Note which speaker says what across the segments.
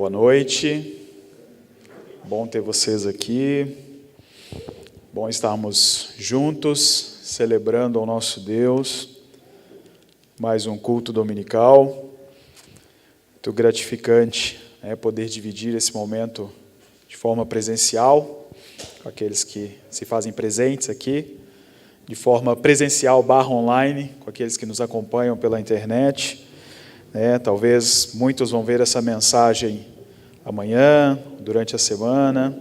Speaker 1: Boa noite, bom ter vocês aqui, bom estarmos juntos, celebrando ao nosso Deus, mais um culto dominical, muito gratificante poder dividir esse momento de forma presencial, com aqueles que se fazem presentes aqui, de forma presencial / online, com aqueles que nos acompanham pela internet. Talvez muitos vão ver essa mensagem amanhã, durante a semana,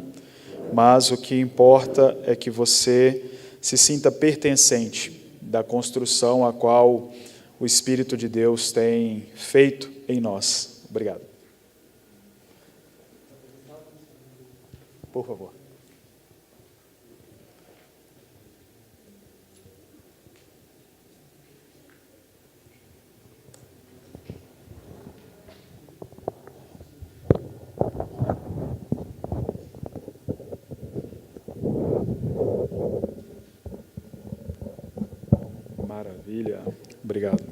Speaker 1: mas o que importa é que você se sinta pertencente da construção a qual o Espírito de Deus tem feito em nós. Obrigado. Por favor. Maravilha, obrigado.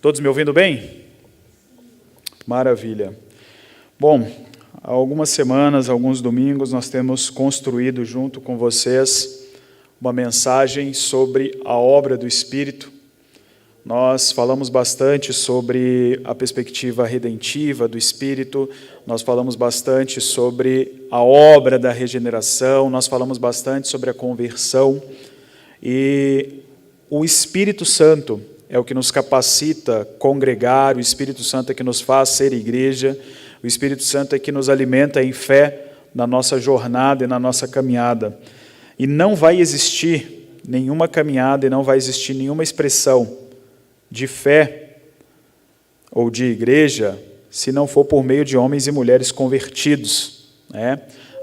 Speaker 1: Todos me ouvindo bem? Maravilha. Bom, há algumas semanas, alguns domingos, nós temos construído junto com vocês uma mensagem sobre a obra do Espírito. Nós falamos bastante sobre a perspectiva redentiva do Espírito, nós falamos bastante sobre a obra da regeneração, nós falamos bastante sobre a conversão. E o Espírito Santo é o que nos capacita a congregar, o Espírito Santo é que nos faz ser igreja, o Espírito Santo é que nos alimenta em fé na nossa jornada e na nossa caminhada. E não vai existir nenhuma caminhada e não vai existir nenhuma expressão de fé ou de igreja se não for por meio de homens e mulheres convertidos.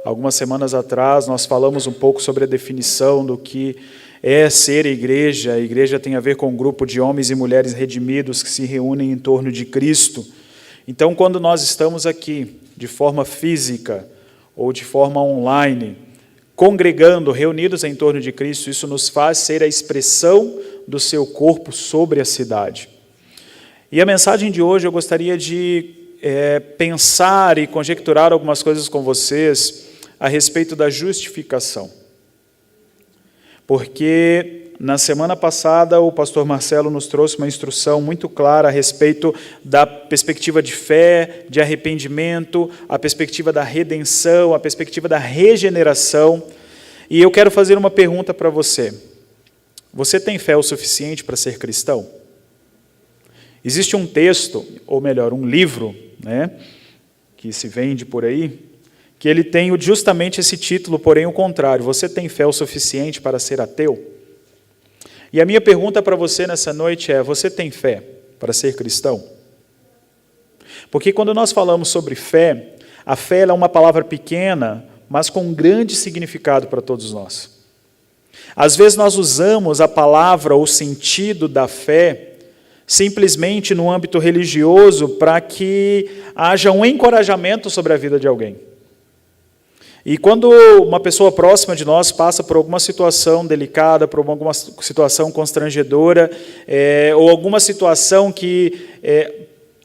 Speaker 1: Algumas semanas atrás nós falamos um pouco sobre a definição do que é ser igreja. A igreja tem a ver com um grupo de homens e mulheres redimidos que se reúnem em torno de Cristo. Então, quando nós estamos aqui, de forma física ou de forma online, congregando, reunidos em torno de Cristo, isso nos faz ser a expressão do seu corpo sobre a cidade. E a mensagem de hoje eu gostaria de pensar e conjecturar algumas coisas com vocês a respeito da justificação. Porque na semana passada o pastor Marcelo nos trouxe uma instrução muito clara a respeito da perspectiva de fé, de arrependimento, a perspectiva da redenção, a perspectiva da regeneração. E eu quero fazer uma pergunta para você. Você tem fé o suficiente para ser cristão? Existe um texto, ou melhor, um livro, que se vende por aí, que ele tem justamente esse título, porém o contrário. Você tem fé o suficiente para ser ateu? E a minha pergunta para você nessa noite é: você tem fé para ser cristão? Porque quando nós falamos sobre fé, a fé é uma palavra pequena, mas com um grande significado para todos nós. Às vezes nós usamos a palavra ou o sentido da fé simplesmente no âmbito religioso para que haja um encorajamento sobre a vida de alguém. E quando uma pessoa próxima de nós passa por alguma situação delicada, por alguma situação constrangedora, ou alguma situação que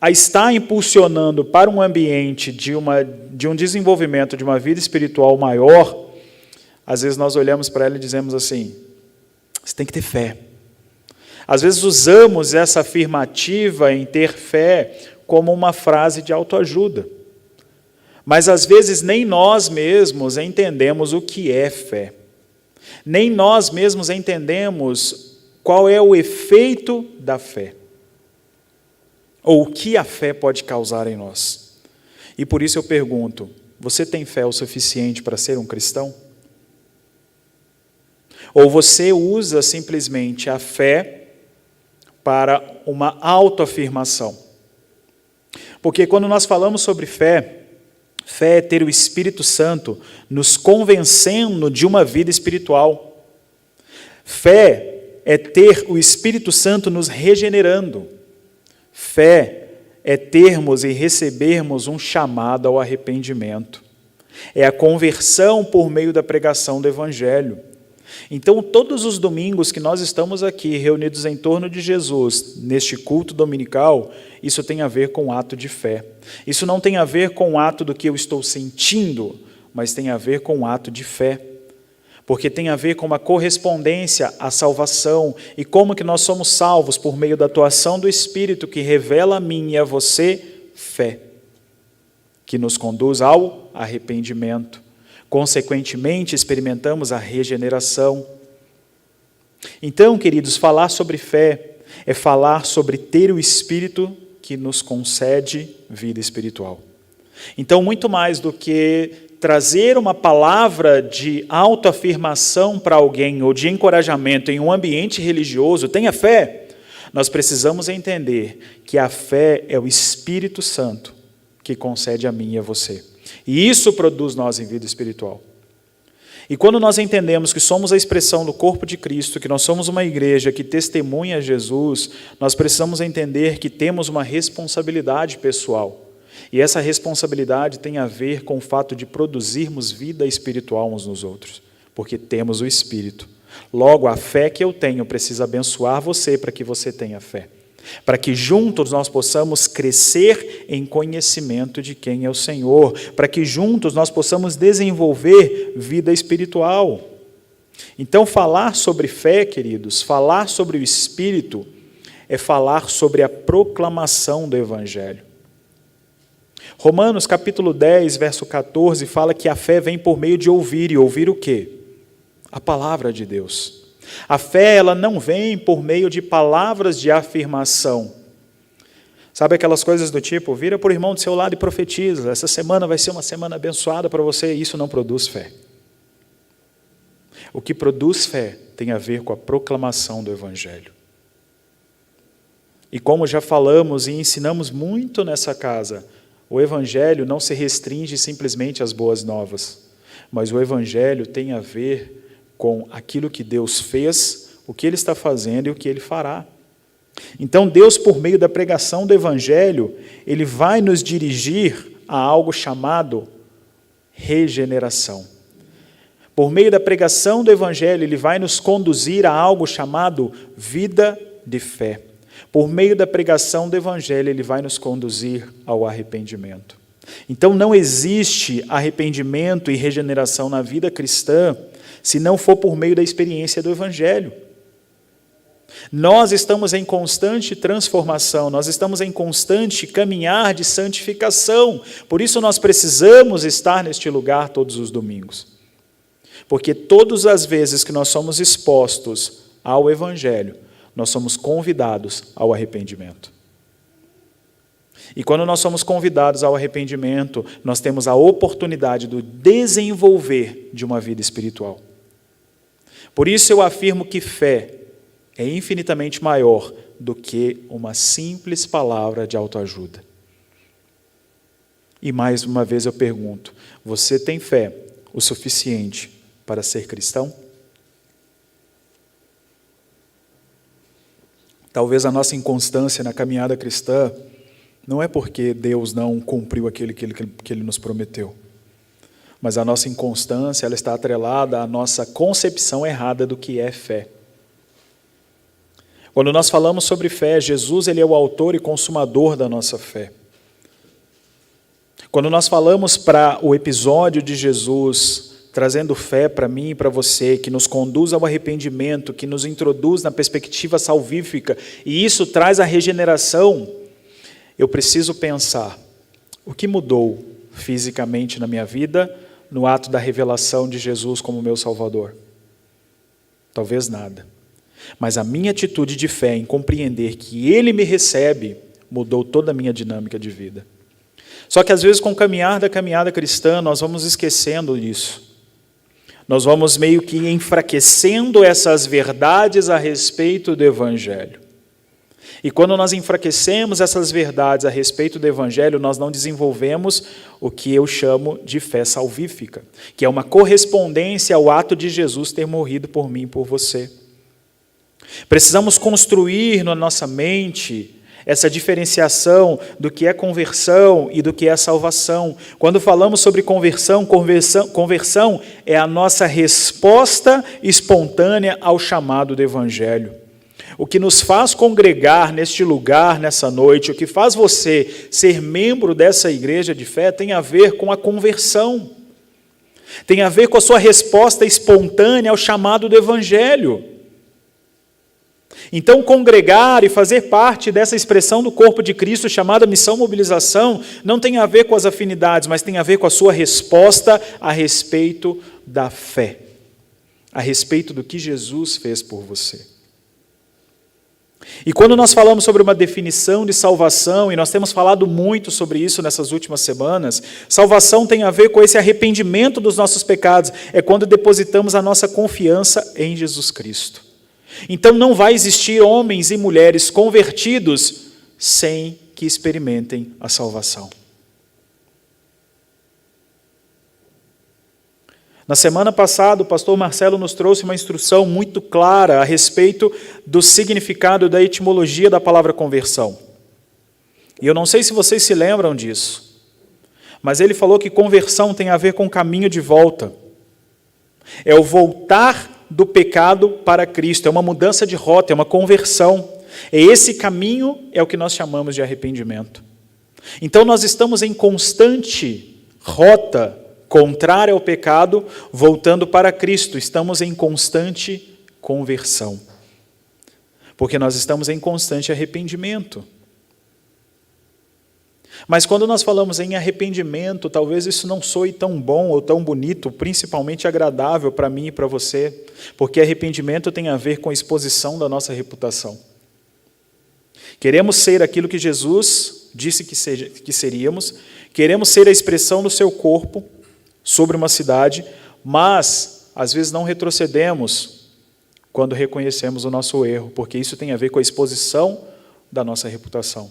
Speaker 1: a está impulsionando para um ambiente de um desenvolvimento de uma vida espiritual maior, às vezes nós olhamos para ela e dizemos assim: você tem que ter fé. Às vezes usamos essa afirmativa em ter fé como uma frase de autoajuda. Mas às vezes nem nós mesmos entendemos o que é fé. Nem nós mesmos entendemos qual é o efeito da fé. Ou o que a fé pode causar em nós. E por isso eu pergunto: você tem fé o suficiente para ser um cristão? Ou você usa simplesmente a fé para uma autoafirmação? Porque quando nós falamos sobre fé, fé é ter o Espírito Santo nos convencendo de uma vida espiritual. Fé é ter o Espírito Santo nos regenerando. Fé é termos e recebermos um chamado ao arrependimento. É a conversão por meio da pregação do Evangelho. Então, todos os domingos que nós estamos aqui reunidos em torno de Jesus, neste culto dominical, isso tem a ver com ato de fé. Isso não tem a ver com o ato do que eu estou sentindo, mas tem a ver com o ato de fé. Porque tem a ver com uma correspondência à salvação e como que nós somos salvos por meio da atuação do Espírito que revela a mim e a você fé, que nos conduz ao arrependimento. Consequentemente, experimentamos a regeneração. Então, queridos, falar sobre fé é falar sobre ter o Espírito que nos concede vida espiritual. Então, muito mais do que trazer uma palavra de autoafirmação para alguém ou de encorajamento em um ambiente religioso, tenha fé, nós precisamos entender que a fé é o Espírito Santo que concede a mim e a você. E isso produz nós em vida espiritual. E quando nós entendemos que somos a expressão do corpo de Cristo, que nós somos uma igreja que testemunha Jesus, nós precisamos entender que temos uma responsabilidade pessoal. E essa responsabilidade tem a ver com o fato de produzirmos vida espiritual uns nos outros, porque temos o Espírito. Logo, a fé que eu tenho precisa abençoar você para que você tenha fé. Para que juntos nós possamos crescer em conhecimento de quem é o Senhor, para que juntos nós possamos desenvolver vida espiritual. Então, falar sobre fé, queridos, falar sobre o Espírito, é falar sobre a proclamação do Evangelho. Romanos capítulo 10, verso 14, fala que a fé vem por meio de ouvir, e ouvir o quê? A palavra de Deus. A fé, ela não vem por meio de palavras de afirmação. Sabe aquelas coisas do tipo, vira para o irmão do seu lado e profetiza, essa semana vai ser uma semana abençoada para você, e isso não produz fé. O que produz fé tem a ver com a proclamação do Evangelho. E como já falamos e ensinamos muito nessa casa, o Evangelho não se restringe simplesmente às boas novas, mas o Evangelho tem a ver com aquilo que Deus fez, o que Ele está fazendo e o que Ele fará. Então Deus, por meio da pregação do Evangelho, Ele vai nos dirigir a algo chamado regeneração. Por meio da pregação do Evangelho, Ele vai nos conduzir a algo chamado vida de fé. Por meio da pregação do Evangelho, Ele vai nos conduzir ao arrependimento. Então não existe arrependimento e regeneração na vida cristã se não for por meio da experiência do Evangelho. Nós estamos em constante transformação, nós estamos em constante caminhar de santificação, por isso nós precisamos estar neste lugar todos os domingos. Porque todas as vezes que nós somos expostos ao Evangelho, nós somos convidados ao arrependimento. E quando nós somos convidados ao arrependimento, nós temos a oportunidade do desenvolver de uma vida espiritual. Por isso eu afirmo que fé é infinitamente maior do que uma simples palavra de autoajuda. E mais uma vez eu pergunto, você tem fé o suficiente para ser cristão? Talvez a nossa inconstância na caminhada cristã não é porque Deus não cumpriu aquilo que Ele nos prometeu. Mas a nossa inconstância, ela está atrelada à nossa concepção errada do que é fé. Quando nós falamos sobre fé, Jesus, Ele é o autor e consumador da nossa fé. Quando nós falamos para o episódio de Jesus, trazendo fé para mim e para você, que nos conduz ao arrependimento, que nos introduz na perspectiva salvífica, e isso traz a regeneração, eu preciso pensar, o que mudou fisicamente na minha vida no ato da revelação de Jesus como meu Salvador? Talvez nada. Mas a minha atitude de fé em compreender que Ele me recebe mudou toda a minha dinâmica de vida. Só que às vezes com o caminhar da caminhada cristã nós vamos esquecendo isso. Nós vamos meio que enfraquecendo essas verdades a respeito do Evangelho. E quando nós enfraquecemos essas verdades a respeito do Evangelho, nós não desenvolvemos o que eu chamo de fé salvífica, que é uma correspondência ao ato de Jesus ter morrido por mim e por você. Precisamos construir na nossa mente essa diferenciação do que é conversão e do que é salvação. Quando falamos sobre conversão é a nossa resposta espontânea ao chamado do Evangelho. O que nos faz congregar neste lugar, nessa noite, o que faz você ser membro dessa igreja de fé tem a ver com a conversão. Tem a ver com a sua resposta espontânea ao chamado do Evangelho. Então, congregar e fazer parte dessa expressão do corpo de Cristo chamada missão mobilização não tem a ver com as afinidades, mas tem a ver com a sua resposta a respeito da fé, a respeito do que Jesus fez por você. E quando nós falamos sobre uma definição de salvação, e nós temos falado muito sobre isso nessas últimas semanas, salvação tem a ver com esse arrependimento dos nossos pecados, é quando depositamos a nossa confiança em Jesus Cristo. Então não vai existir homens e mulheres convertidos sem que experimentem a salvação. Na semana passada, o pastor Marcelo nos trouxe uma instrução muito clara a respeito do significado da etimologia da palavra conversão. E eu não sei se vocês se lembram disso, mas ele falou que conversão tem a ver com caminho de volta. É o voltar do pecado para Cristo, é uma mudança de rota, é uma conversão. E esse caminho é o que nós chamamos de arrependimento. Então nós estamos em constante rota contrária ao pecado, voltando para Cristo. Estamos em constante conversão, porque nós estamos em constante arrependimento. Mas quando nós falamos em arrependimento, talvez isso não soe tão bom ou tão bonito, principalmente agradável para mim e para você, porque arrependimento tem a ver com a exposição da nossa reputação. Queremos ser aquilo que Jesus disse que seríamos, queremos ser a expressão do seu corpo sobre uma cidade, mas às vezes não retrocedemos quando reconhecemos o nosso erro, porque isso tem a ver com a exposição da nossa reputação.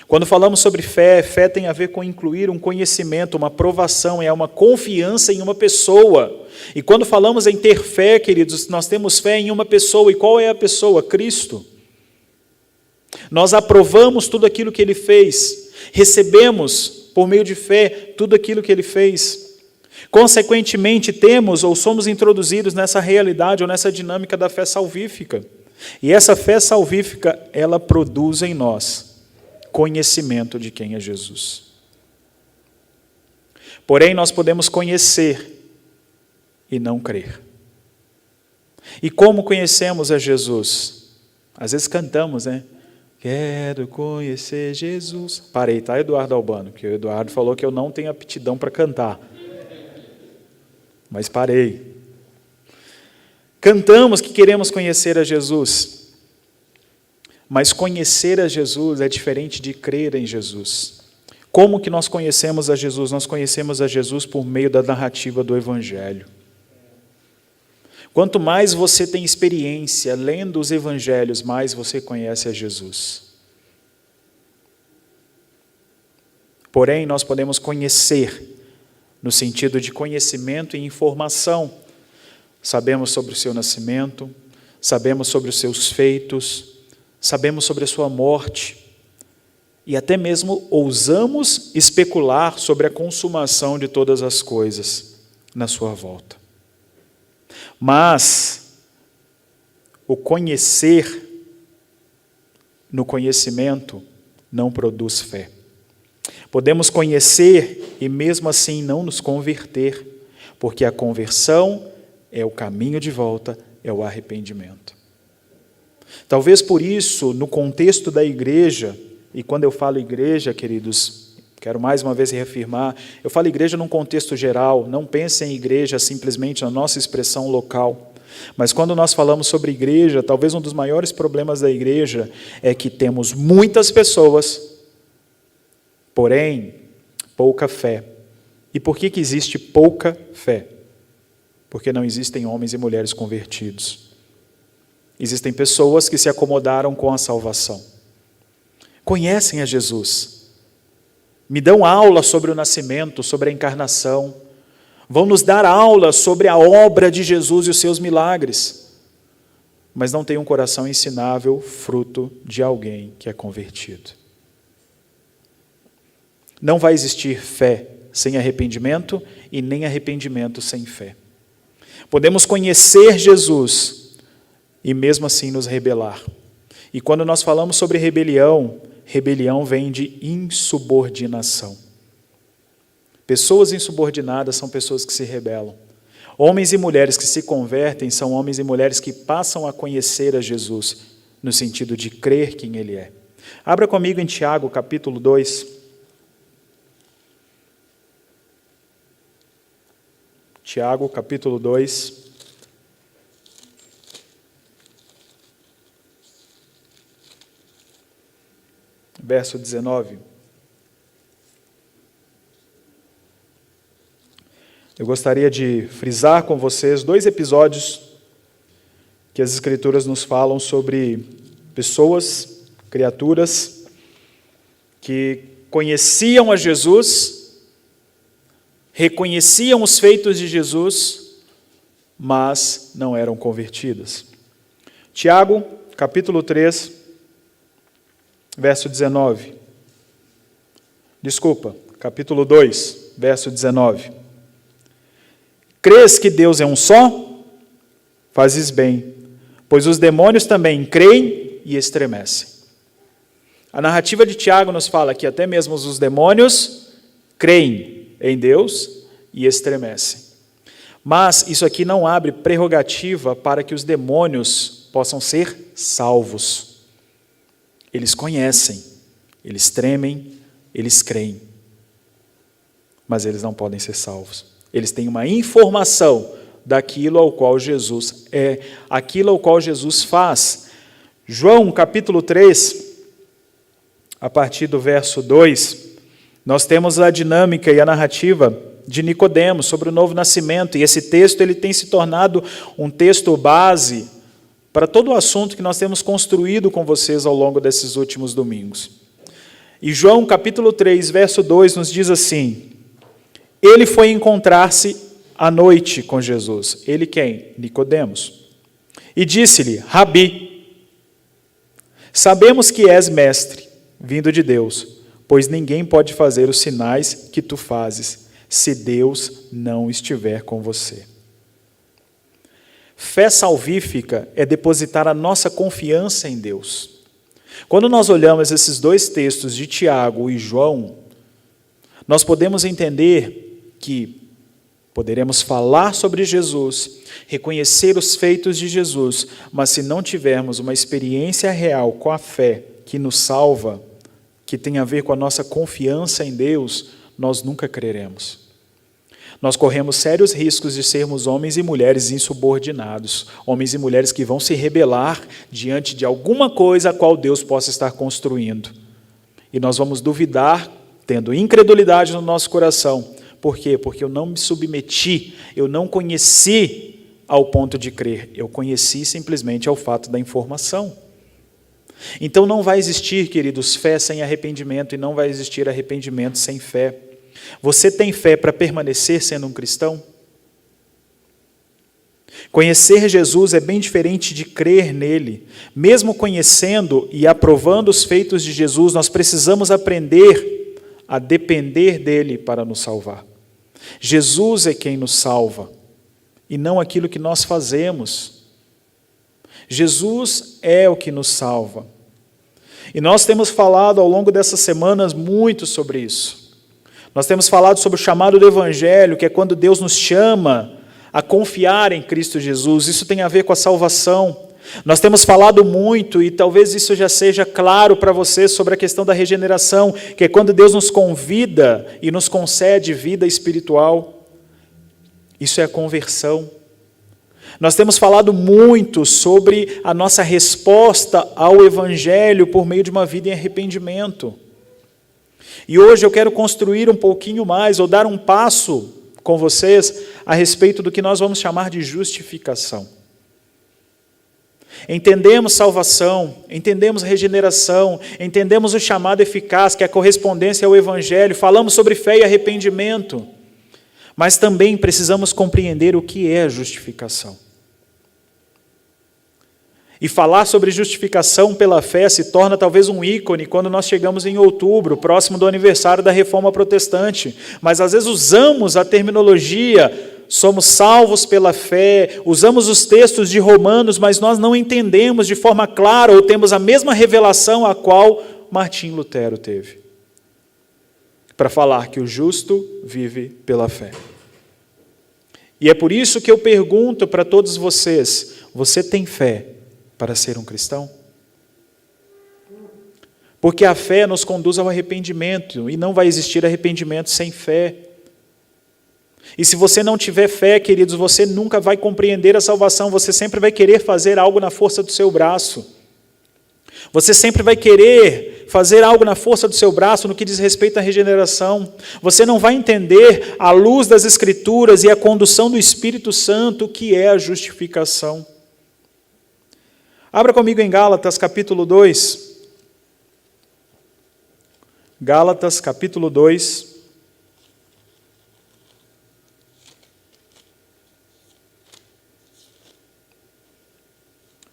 Speaker 1: Quando falamos sobre fé, fé tem a ver com incluir um conhecimento, uma provação, é uma confiança em uma pessoa. E quando falamos em ter fé, queridos, nós temos fé em uma pessoa. E qual é a pessoa? Cristo. Nós aprovamos tudo aquilo que Ele fez, recebemos, por meio de fé, tudo aquilo que Ele fez. Consequentemente, temos ou somos introduzidos nessa realidade ou nessa dinâmica da fé salvífica. E essa fé salvífica, ela produz em nós conhecimento de quem é Jesus. Porém, nós podemos conhecer e não crer. E como conhecemos a Jesus? Às vezes cantamos, né? Quero conhecer Jesus. Parei, tá, Eduardo Albano? Porque o Eduardo falou que eu não tenho aptidão para cantar. Mas parei. Cantamos que queremos conhecer a Jesus. Mas conhecer a Jesus é diferente de crer em Jesus. Como que nós conhecemos a Jesus? Nós conhecemos a Jesus por meio da narrativa do Evangelho. Quanto mais você tem experiência lendo os Evangelhos, mais você conhece a Jesus. Porém, nós podemos conhecer, no sentido de conhecimento e informação. Sabemos sobre o seu nascimento, sabemos sobre os seus feitos, sabemos sobre a sua morte e até mesmo ousamos especular sobre a consumação de todas as coisas na sua volta. Mas o conhecer no conhecimento não produz fé. Podemos conhecer e mesmo assim não nos converter, porque a conversão é o caminho de volta, é o arrependimento. Talvez por isso, no contexto da igreja, e quando eu falo igreja, queridos, quero mais uma vez reafirmar, eu falo igreja num contexto geral, não pense em igreja simplesmente na nossa expressão local. Mas quando nós falamos sobre igreja, talvez um dos maiores problemas da igreja é que temos muitas pessoas, porém, pouca fé. E por que existe pouca fé? Porque não existem homens e mulheres convertidos. Existem pessoas que se acomodaram com a salvação. Conhecem a Jesus. Me dão aula sobre o nascimento, sobre a encarnação. Vão nos dar aula sobre a obra de Jesus e os seus milagres. mas não tem um coração ensinável, fruto de alguém que é convertido. Não vai existir fé sem arrependimento e nem arrependimento sem fé. Podemos conhecer Jesus e mesmo assim nos rebelar. E quando nós falamos sobre rebelião, rebelião vem de insubordinação. Pessoas insubordinadas são pessoas que se rebelam. Homens e mulheres que se convertem são homens e mulheres que passam a conhecer a Jesus, no sentido de crer quem Ele é. Abra comigo em Tiago, capítulo 2. Tiago, capítulo 2. Verso 19. Eu gostaria de frisar com vocês 2 episódios que as Escrituras nos falam sobre pessoas, criaturas, que conheciam a Jesus, reconheciam os feitos de Jesus, mas não eram convertidas. Tiago, capítulo 3, verso 19. Desculpa, capítulo 2, verso 19. Crês que Deus é um só? Fazes bem, pois os demônios também creem e estremecem. A narrativa de Tiago nos fala que até mesmo os demônios creem em Deus e estremecem. Mas isso aqui não abre prerrogativa para que os demônios possam ser salvos. Eles conhecem, eles tremem, eles creem, mas eles não podem ser salvos. Eles têm uma informação daquilo ao qual Jesus é, aquilo ao qual Jesus faz. João, capítulo 3, a partir do verso 2, nós temos a dinâmica e a narrativa de Nicodemo sobre o novo nascimento, e esse texto ele tem se tornado um texto base para todo o assunto que nós temos construído com vocês ao longo desses últimos domingos. E João, capítulo 3, verso 2, nos diz assim: ele foi encontrar-se à noite com Jesus. Ele quem? Nicodemos. E disse-lhe: Rabi, sabemos que és mestre, vindo de Deus, pois ninguém pode fazer os sinais que tu fazes, se Deus não estiver com você. Fé salvífica é depositar a nossa confiança em Deus. Quando nós olhamos esses 2 textos de Tiago e João, nós podemos entender que poderemos falar sobre Jesus, reconhecer os feitos de Jesus, mas se não tivermos uma experiência real com a fé que nos salva, que tem a ver com a nossa confiança em Deus, nós nunca creremos. Nós corremos sérios riscos de sermos homens e mulheres insubordinados, homens e mulheres que vão se rebelar diante de alguma coisa a qual Deus possa estar construindo. E nós vamos duvidar, tendo incredulidade no nosso coração. Por quê? Porque eu não me submeti, eu não conheci ao ponto de crer, eu conheci simplesmente ao fato da informação. Então não vai existir, queridos, fé sem arrependimento e não vai existir arrependimento sem fé. Você tem fé para permanecer sendo um cristão? Conhecer Jesus é bem diferente de crer nele. Mesmo conhecendo e aprovando os feitos de Jesus, nós precisamos aprender a depender dele para nos salvar. Jesus é quem nos salva, e não aquilo que nós fazemos. Jesus é o que nos salva. E nós temos falado ao longo dessas semanas muito sobre isso. Nós temos falado sobre o chamado do Evangelho, que é quando Deus nos chama a confiar em Cristo Jesus. Isso tem a ver com a salvação. Nós temos falado muito, e talvez isso já seja claro para vocês, sobre a questão da regeneração, que é quando Deus nos convida e nos concede vida espiritual. Isso é a conversão. Nós temos falado muito sobre a nossa resposta ao Evangelho por meio de uma vida em arrependimento. E hoje eu quero construir um pouquinho mais, ou dar um passo com vocês, a respeito do que nós vamos chamar de justificação. Entendemos salvação, entendemos regeneração, entendemos o chamado eficaz, que é a correspondência ao Evangelho, falamos sobre fé e arrependimento, mas também precisamos compreender o que é a justificação. E falar sobre justificação pela fé se torna talvez um ícone quando nós chegamos em outubro, próximo do aniversário da Reforma Protestante. Mas às vezes usamos a terminologia, somos salvos pela fé, usamos os textos de Romanos, mas nós não entendemos de forma clara ou temos a mesma revelação a qual Martim Lutero teve, para falar que o justo vive pela fé. E é por isso que eu pergunto para todos vocês, você tem fé para ser um cristão? Porque a fé nos conduz ao arrependimento, e não vai existir arrependimento sem fé. E se você não tiver fé, queridos, você nunca vai compreender a salvação, você sempre vai querer fazer algo na força do seu braço. Você sempre vai querer fazer algo na força do seu braço no que diz respeito à regeneração. Você não vai entender, à luz das Escrituras e a condução do Espírito Santo, o que é a justificação. Abra comigo em Gálatas, capítulo 2. Gálatas, capítulo 2.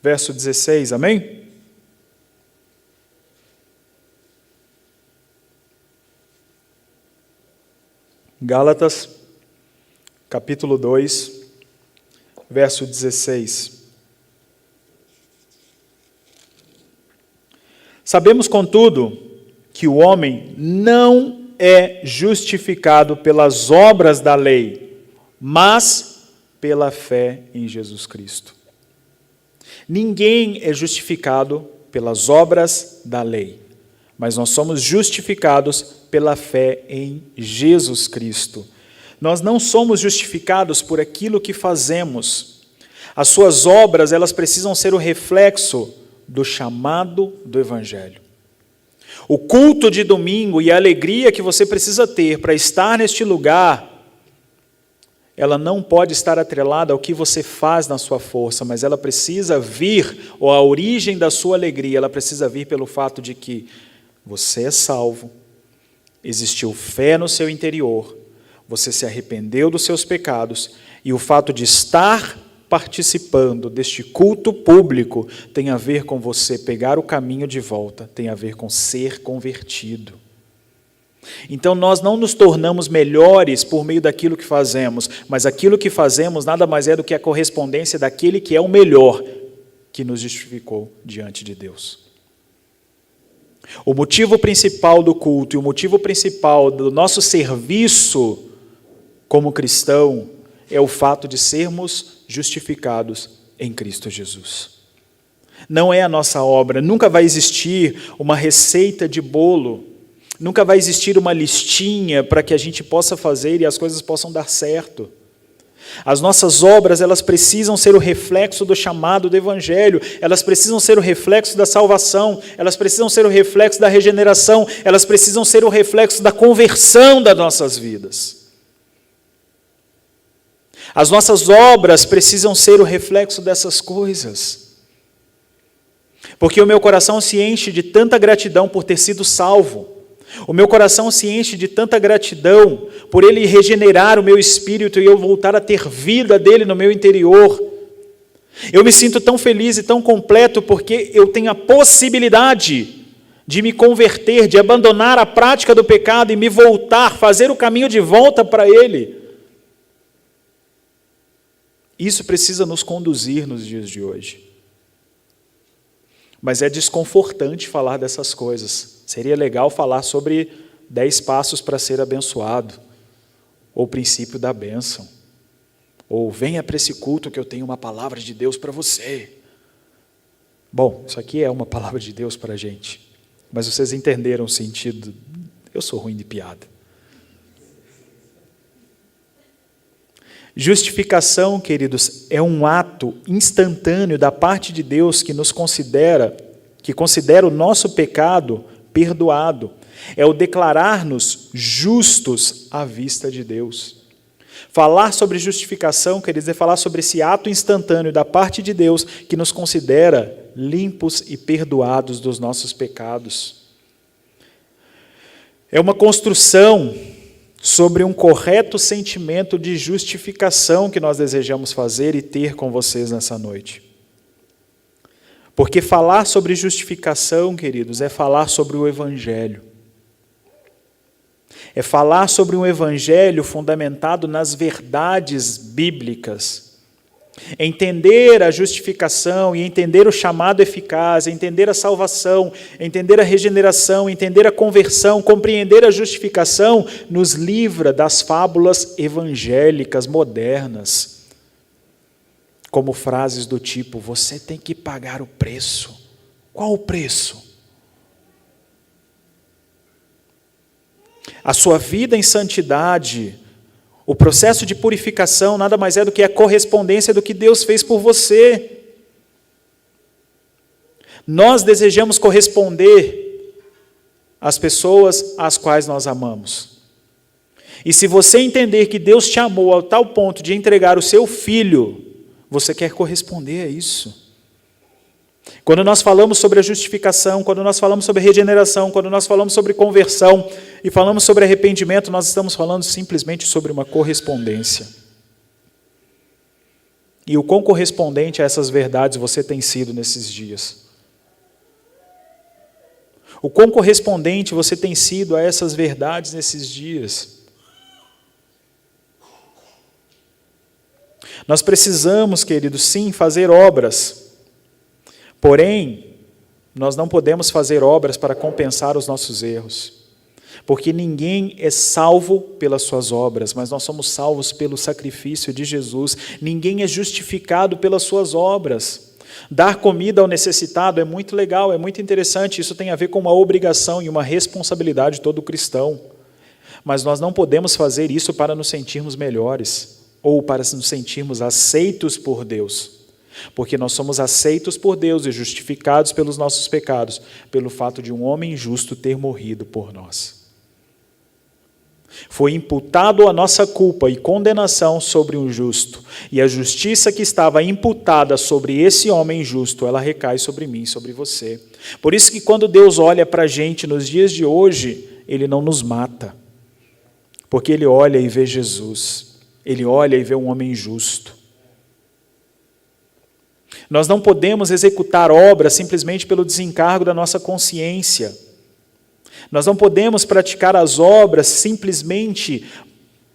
Speaker 1: Verso 16, amém? Gálatas, capítulo 2, verso 16. Sabemos, contudo, que o homem não é justificado pelas obras da lei, mas pela fé em Jesus Cristo. Ninguém é justificado pelas obras da lei, mas nós somos justificados pela fé em Jesus Cristo. Nós não somos justificados por aquilo que fazemos. As suas obras, elas precisam ser o reflexo do chamado do Evangelho. O culto de domingo e a alegria que você precisa ter para estar neste lugar, ela não pode estar atrelada ao que você faz na sua força, mas ela precisa vir, ou a origem da sua alegria, ela precisa vir pelo fato de que você é salvo, existiu fé no seu interior, você se arrependeu dos seus pecados, e o fato de estar participando deste culto público tem a ver com você pegar o caminho de volta, tem a ver com ser convertido. Então nós não nos tornamos melhores por meio daquilo que fazemos, mas aquilo que fazemos nada mais é do que a correspondência daquele que é o melhor, que nos justificou diante de Deus. O motivo principal do culto e o motivo principal do nosso serviço como cristão é o fato de sermos justificados em Cristo Jesus. Não é a nossa obra, nunca vai existir uma receita de bolo, nunca vai existir uma listinha para que a gente possa fazer e as coisas possam dar certo. As nossas obras, elas precisam ser o reflexo do chamado do Evangelho, elas precisam ser o reflexo da salvação, elas precisam ser o reflexo da regeneração, elas precisam ser o reflexo da conversão das nossas vidas. As nossas obras precisam ser o reflexo dessas coisas. Porque o meu coração se enche de tanta gratidão por ter sido salvo. O meu coração se enche de tanta gratidão por Ele regenerar o meu espírito e eu voltar a ter vida dEle no meu interior. Eu me sinto tão feliz e tão completo porque eu tenho a possibilidade de me converter, de abandonar a prática do pecado e me voltar, fazer o caminho de volta para Ele. Isso precisa nos conduzir nos dias de hoje. Mas é desconfortante falar dessas coisas. Seria legal falar sobre 10 passos para ser abençoado, ou o princípio da bênção, ou venha para esse culto que eu tenho uma palavra de Deus para você. Bom, isso aqui é uma palavra de Deus para a gente, mas vocês entenderam o sentido. Eu sou ruim de piada. Justificação, queridos, é um ato instantâneo da parte de Deus que considera o nosso pecado perdoado. É o declarar-nos justos à vista de Deus. Falar sobre justificação, queridos, é falar sobre esse ato instantâneo da parte de Deus que nos considera limpos e perdoados dos nossos pecados. É uma construção sobre um correto sentimento de justificação que nós desejamos fazer e ter com vocês nessa noite. Porque falar sobre justificação, queridos, é falar sobre o Evangelho. É falar sobre um Evangelho fundamentado nas verdades bíblicas. Entender a justificação e entender o chamado eficaz, entender a salvação, entender a regeneração, entender a conversão, compreender a justificação, nos livra das fábulas evangélicas modernas. Como frases do tipo, você tem que pagar o preço. Qual o preço? A sua vida em santidade, o processo de purificação nada mais é do que a correspondência do que Deus fez por você. Nós desejamos corresponder às pessoas às quais nós amamos. E se você entender que Deus te amou ao tal ponto de entregar o seu filho, você quer corresponder a isso. Quando nós falamos sobre a justificação, quando nós falamos sobre regeneração, quando nós falamos sobre conversão e falamos sobre arrependimento, nós estamos falando simplesmente sobre uma correspondência. E o quão correspondente a essas verdades você tem sido nesses dias? O quão correspondente você tem sido a essas verdades nesses dias? Nós precisamos, queridos, sim, fazer obras. Porém, nós não podemos fazer obras para compensar os nossos erros. Porque ninguém é salvo pelas suas obras, mas nós somos salvos pelo sacrifício de Jesus. Ninguém é justificado pelas suas obras. Dar comida ao necessitado é muito legal, é muito interessante. Isso tem a ver com uma obrigação e uma responsabilidade de todo cristão. Mas nós não podemos fazer isso para nos sentirmos melhores ou para nos sentirmos aceitos por Deus. Porque nós somos aceitos por Deus e justificados pelos nossos pecados, pelo fato de um homem justo ter morrido por nós. Foi imputado a nossa culpa e condenação sobre um justo, e a justiça que estava imputada sobre esse homem justo, ela recai sobre mim, sobre você. Por isso que quando Deus olha para a gente nos dias de hoje, Ele não nos mata, porque Ele olha e vê Jesus, Ele olha e vê um homem justo. Nós não podemos executar obras simplesmente pelo desencargo da nossa consciência. Nós não podemos praticar as obras simplesmente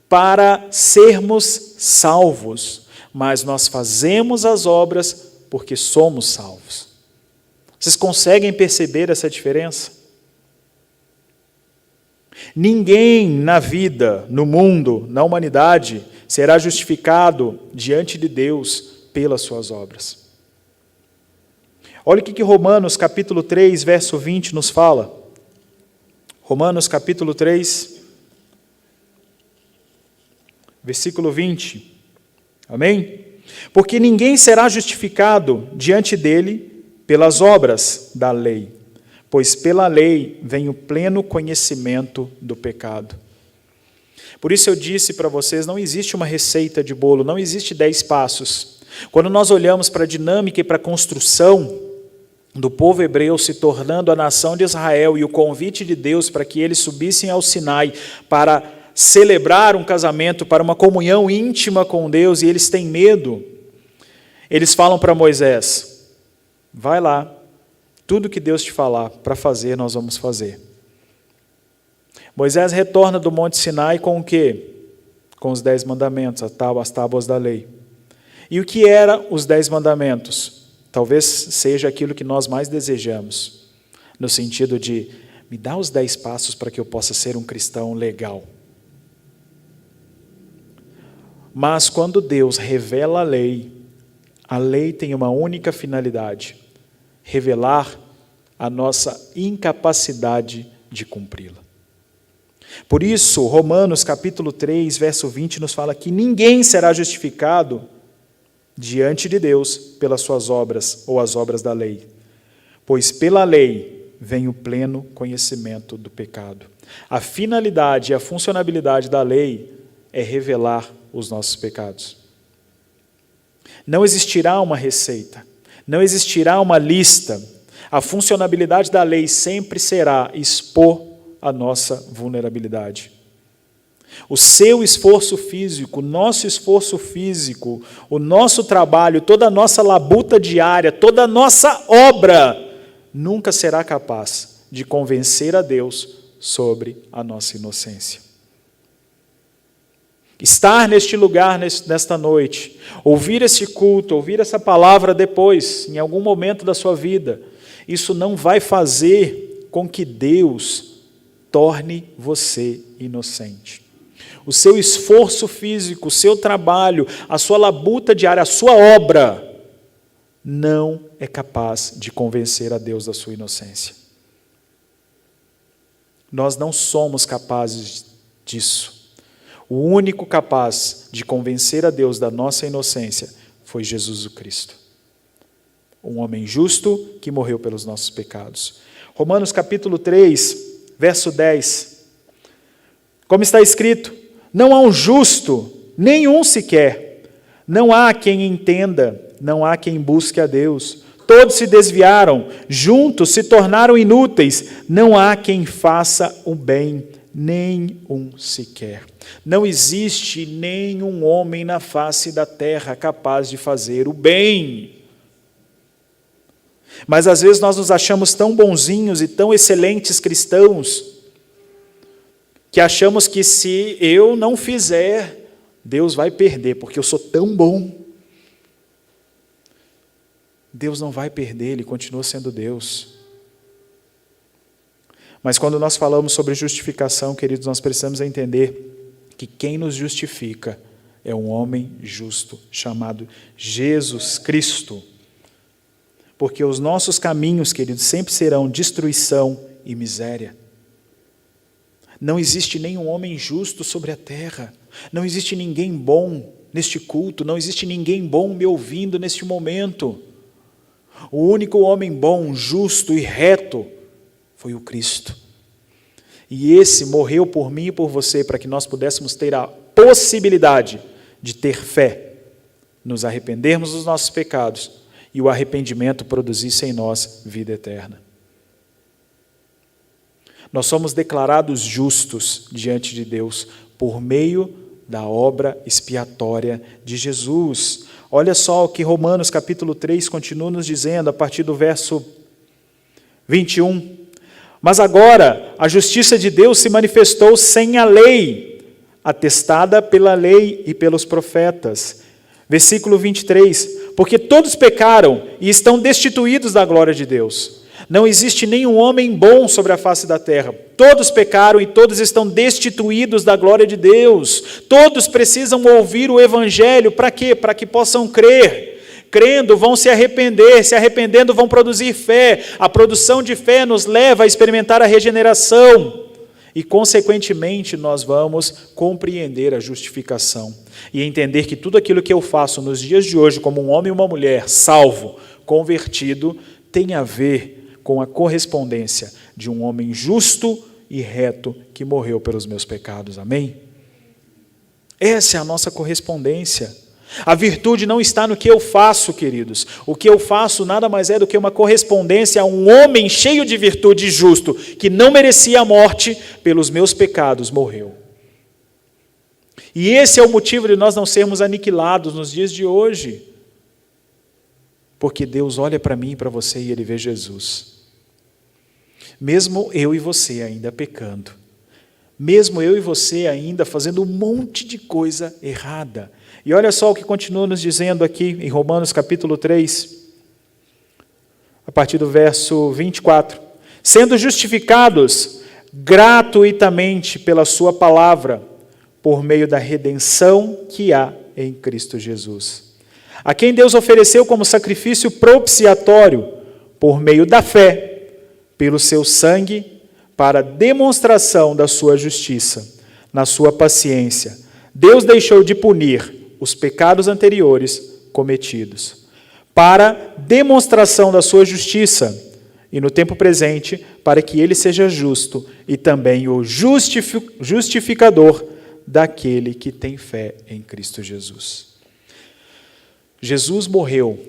Speaker 1: para sermos salvos, mas nós fazemos as obras porque somos salvos. Vocês conseguem perceber essa diferença? Ninguém na vida, no mundo, na humanidade, será justificado diante de Deus pelas suas obras. Olha o que Romanos capítulo 3, verso 20 nos fala. Romanos capítulo 3, versículo 20. Amém? Porque ninguém será justificado diante dele pelas obras da lei, pois pela lei vem o pleno conhecimento do pecado. Por isso eu disse para vocês, não existe uma receita de bolo, não existe 10 passos. Quando nós olhamos para a dinâmica e para a construção do povo hebreu se tornando a nação de Israel e o convite de Deus para que eles subissem ao Sinai para celebrar um casamento, para uma comunhão íntima com Deus, e eles têm medo, eles falam para Moisés, vai lá, tudo que Deus te falar para fazer, nós vamos fazer. Moisés retorna do Monte Sinai com o quê? Com os 10 mandamentos, as tábuas da lei. E o que eram os 10 mandamentos? Talvez seja aquilo que nós mais desejamos, no sentido de, me dá os 10 passos para que eu possa ser um cristão legal. Mas quando Deus revela a lei tem uma única finalidade, revelar a nossa incapacidade de cumpri-la. Por isso, Romanos capítulo 3, verso 20 nos fala que ninguém será justificado diante de Deus pelas suas obras ou as obras da lei, pois pela lei vem o pleno conhecimento do pecado. A finalidade e a funcionalidade da lei é revelar os nossos pecados. Não existirá uma receita, não existirá uma lista. A funcionalidade da lei sempre será expor a nossa vulnerabilidade. O seu esforço físico, o nosso esforço físico, o nosso trabalho, toda a nossa labuta diária, toda a nossa obra, nunca será capaz de convencer a Deus sobre a nossa inocência. Estar neste lugar nesta noite, ouvir esse culto, ouvir essa palavra depois, em algum momento da sua vida, isso não vai fazer com que Deus torne você inocente. O seu esforço físico, o seu trabalho, a sua labuta diária, a sua obra, não é capaz de convencer a Deus da sua inocência. Nós não somos capazes disso. O único capaz de convencer a Deus da nossa inocência foi Jesus Cristo. Um homem justo que morreu pelos nossos pecados. Romanos capítulo 3, verso 10. Como está escrito: não há um justo, nenhum sequer. Não há quem entenda, não há quem busque a Deus. Todos se desviaram, juntos se tornaram inúteis. Não há quem faça o bem, nem um sequer. Não existe nenhum homem na face da terra capaz de fazer o bem. Mas às vezes nós nos achamos tão bonzinhos e tão excelentes cristãos, que achamos que se eu não fizer, Deus vai perder, porque eu sou tão bom. Deus não vai perder, Ele continua sendo Deus. Mas quando nós falamos sobre justificação, queridos, nós precisamos entender que quem nos justifica é um homem justo, chamado Jesus Cristo. Porque os nossos caminhos, queridos, sempre serão destruição e miséria. Não existe nenhum homem justo sobre a terra. Não existe ninguém bom neste culto. Não existe ninguém bom me ouvindo neste momento. O único homem bom, justo e reto foi o Cristo. E esse morreu por mim e por você para que nós pudéssemos ter a possibilidade de ter fé, nos arrependermos dos nossos pecados e o arrependimento produzisse em nós vida eterna. Nós somos declarados justos diante de Deus por meio da obra expiatória de Jesus. Olha só o que Romanos capítulo 3 continua nos dizendo a partir do verso 21. Mas agora a justiça de Deus se manifestou sem a lei, atestada pela lei e pelos profetas. Versículo 23. Porque todos pecaram e estão destituídos da glória de Deus. Não existe nenhum homem bom sobre a face da terra. Todos pecaram e todos estão destituídos da glória de Deus. Todos precisam ouvir o Evangelho. Para quê? Para que possam crer. Crendo, vão se arrepender. Se arrependendo, vão produzir fé. A produção de fé nos leva a experimentar a regeneração. E, consequentemente, nós vamos compreender a justificação. E entender que tudo aquilo que eu faço nos dias de hoje, como um homem e uma mulher, salvo, convertido, tem a ver com a correspondência de um homem justo e reto que morreu pelos meus pecados. Amém? Essa é a nossa correspondência. A virtude não está no que eu faço, queridos. O que eu faço nada mais é do que uma correspondência a um homem cheio de virtude e justo, que não merecia a morte, pelos meus pecados morreu. E esse é o motivo de nós não sermos aniquilados nos dias de hoje. Porque Deus olha para mim e para você e Ele vê Jesus. Mesmo eu e você ainda pecando, mesmo eu e você ainda fazendo um monte de coisa errada. E olha só o que continua nos dizendo aqui em Romanos capítulo 3, a partir do verso 24. Sendo justificados gratuitamente pela sua palavra, por meio da redenção que há em Cristo Jesus, a quem Deus ofereceu como sacrifício propiciatório, por meio da fé, pelo seu sangue, para demonstração da sua justiça, na sua paciência. Deus deixou de punir os pecados anteriores cometidos, para demonstração da sua justiça, e no tempo presente, para que ele seja justo e também o justificador daquele que tem fé em Cristo Jesus. Jesus morreu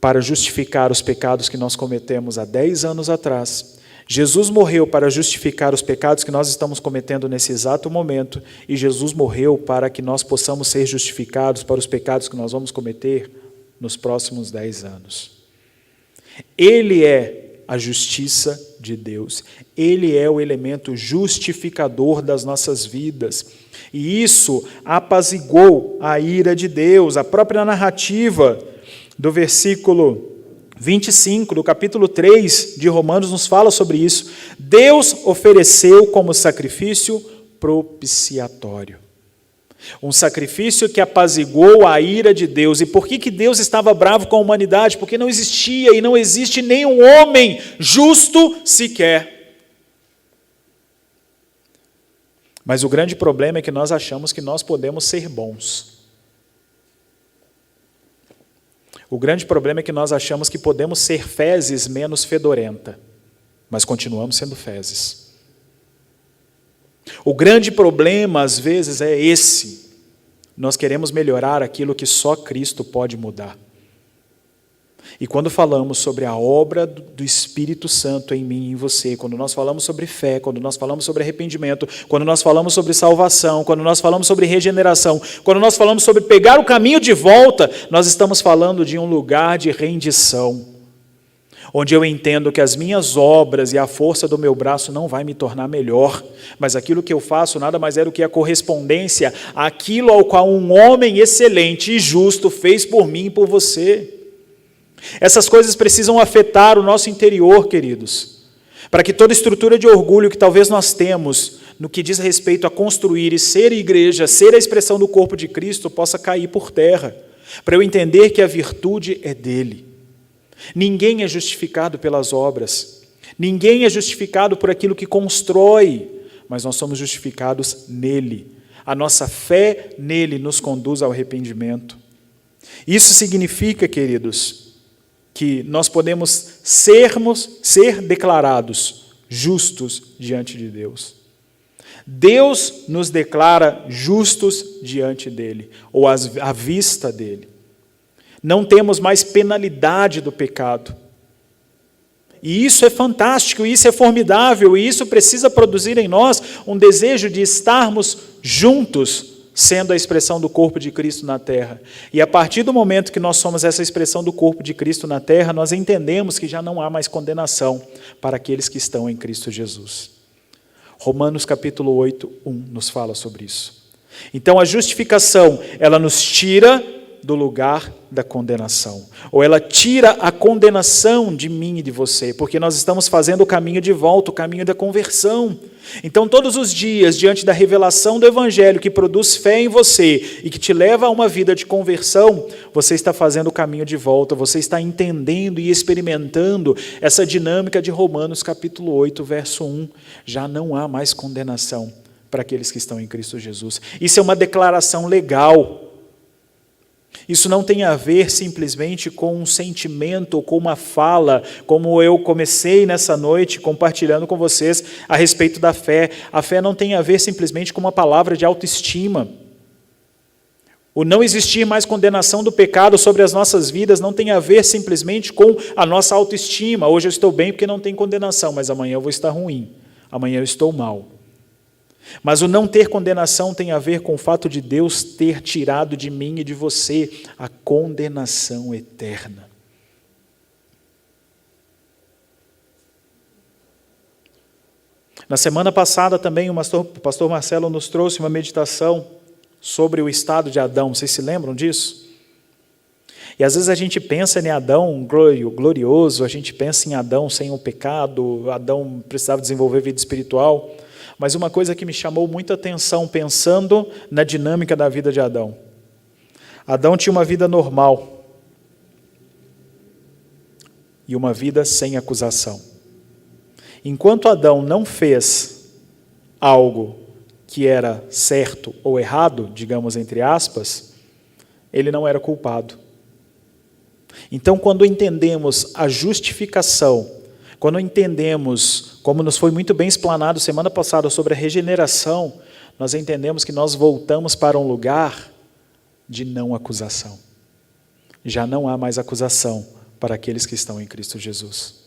Speaker 1: para justificar os pecados que nós cometemos há 10 anos atrás. Jesus morreu para justificar os pecados que nós estamos cometendo nesse exato momento, e Jesus morreu para que nós possamos ser justificados para os pecados que nós vamos cometer nos próximos 10 anos. Ele é a justiça de Deus. Ele é o elemento justificador das nossas vidas. E isso apaziguou a ira de Deus. A própria narrativa do versículo 25, do capítulo 3 de Romanos, nos fala sobre isso. Deus ofereceu como sacrifício propiciatório. Um sacrifício que apaziguou a ira de Deus. E por que Deus estava bravo com a humanidade? Porque não existia e não existe nenhum homem justo sequer. Mas o grande problema é que nós achamos que nós podemos ser bons. O grande problema é que nós achamos que podemos ser fezes menos fedorenta, mas continuamos sendo fezes. O grande problema, às vezes, é esse. Nós queremos melhorar aquilo que só Cristo pode mudar. E quando falamos sobre a obra do Espírito Santo em mim e em você, quando nós falamos sobre fé, quando nós falamos sobre arrependimento, quando nós falamos sobre salvação, quando nós falamos sobre regeneração, quando nós falamos sobre pegar o caminho de volta, nós estamos falando de um lugar de rendição, onde eu entendo que as minhas obras e a força do meu braço não vai me tornar melhor, mas aquilo que eu faço nada mais é do que a correspondência àquilo ao qual um homem excelente e justo fez por mim e por você. Essas coisas precisam afetar o nosso interior, queridos, para que toda estrutura de orgulho que talvez nós temos no que diz respeito a construir e ser igreja, ser a expressão do corpo de Cristo, possa cair por terra, para eu entender que a virtude é dele. Ninguém é justificado pelas obras, ninguém é justificado por aquilo que constrói, mas nós somos justificados nele. A nossa fé nele nos conduz ao arrependimento. Isso significa, queridos, que nós podemos ser declarados justos diante de Deus. Deus nos declara justos diante dele, ou à vista dele. Não temos mais penalidade do pecado. E isso é fantástico, isso é formidável, e isso precisa produzir em nós um desejo de estarmos juntos, sendo a expressão do corpo de Cristo na terra. E a partir do momento que nós somos essa expressão do corpo de Cristo na terra, nós entendemos que já não há mais condenação para aqueles que estão em Cristo Jesus. Romanos capítulo 8, 1 nos fala sobre isso. Então a justificação, ela nos tira do lugar da condenação, ou ela tira a condenação de mim e de você, porque nós estamos fazendo o caminho de volta, o caminho da conversão. Então todos os dias, diante da revelação do Evangelho que produz fé em você e que te leva a uma vida de conversão, você está fazendo o caminho de volta, você está entendendo e experimentando essa dinâmica de Romanos capítulo 8, verso 1. Já não há mais condenação para aqueles que estão em Cristo Jesus. Isso é uma declaração legal. Isso não tem a ver simplesmente com um sentimento ou com uma fala, como eu comecei nessa noite compartilhando com vocês a respeito da fé. A fé não tem a ver simplesmente com uma palavra de autoestima. O não existir mais condenação do pecado sobre as nossas vidas não tem a ver simplesmente com a nossa autoestima. Hoje eu estou bem porque não tem condenação, mas amanhã eu vou estar ruim, amanhã eu estou mal. Mas o não ter condenação tem a ver com o fato de Deus ter tirado de mim e de você a condenação eterna. Na semana passada também o pastor Marcelo nos trouxe uma meditação sobre o estado de Adão. Vocês se lembram disso? E às vezes a gente pensa em Adão glorioso, a gente pensa em Adão sem o pecado, Adão precisava desenvolver vida espiritual. Mas uma coisa que me chamou muita atenção, pensando na dinâmica da vida de Adão. Adão tinha uma vida normal e uma vida sem acusação. Enquanto Adão não fez algo que era certo ou errado, digamos entre aspas, ele não era culpado. Então, quando entendemos a justificação, quando entendemos, como nos foi muito bem explanado semana passada sobre a regeneração, nós entendemos que nós voltamos para um lugar de não acusação. Já não há mais acusação para aqueles que estão em Cristo Jesus.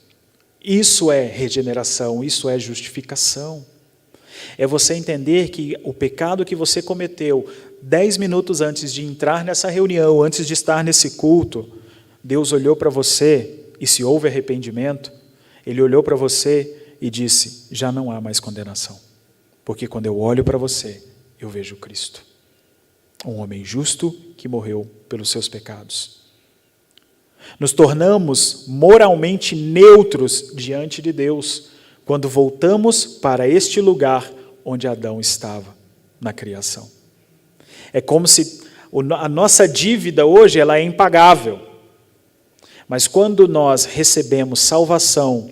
Speaker 1: Isso é regeneração, isso é justificação. É você entender que o pecado que você cometeu 10 minutos antes de entrar nessa reunião, antes de estar nesse culto, Deus olhou para você, e se houve arrependimento, Ele olhou para você e disse, já não há mais condenação. Porque quando eu olho para você, eu vejo Cristo. Um homem justo que morreu pelos seus pecados. Nos tornamos moralmente neutros diante de Deus quando voltamos para este lugar onde Adão estava na criação. É como se a nossa dívida hoje ela é impagável. Mas quando nós recebemos salvação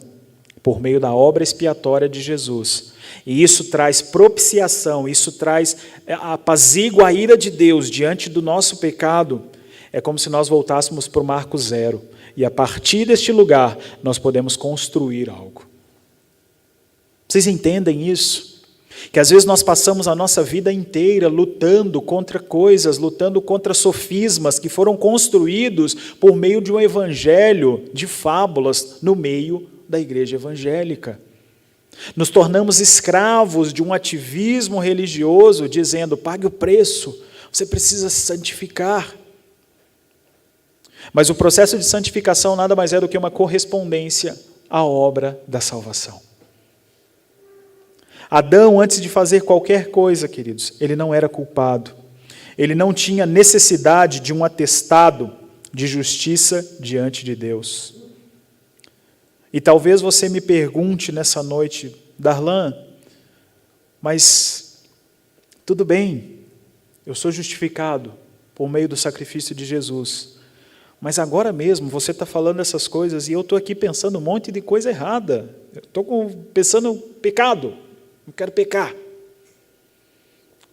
Speaker 1: por meio da obra expiatória de Jesus, e isso traz propiciação, isso traz apazigua a ira de Deus diante do nosso pecado, é como se nós voltássemos para o marco zero. E a partir deste lugar, nós podemos construir algo. Vocês entendem isso? Que às vezes nós passamos a nossa vida inteira lutando contra coisas, lutando contra sofismas que foram construídos por meio de um evangelho de fábulas no meio da igreja evangélica. Nos tornamos escravos de um ativismo religioso, dizendo, pague o preço, você precisa se santificar. Mas o processo de santificação nada mais é do que uma correspondência à obra da salvação. Adão, antes de fazer qualquer coisa, queridos, ele não era culpado. Ele não tinha necessidade de um atestado de justiça diante de Deus. E talvez você me pergunte nessa noite, Darlan, mas tudo bem, eu sou justificado por meio do sacrifício de Jesus. Mas agora mesmo você está falando essas coisas e eu estou aqui pensando um monte de coisa errada. Estou pensando pecado. Não quero pecar.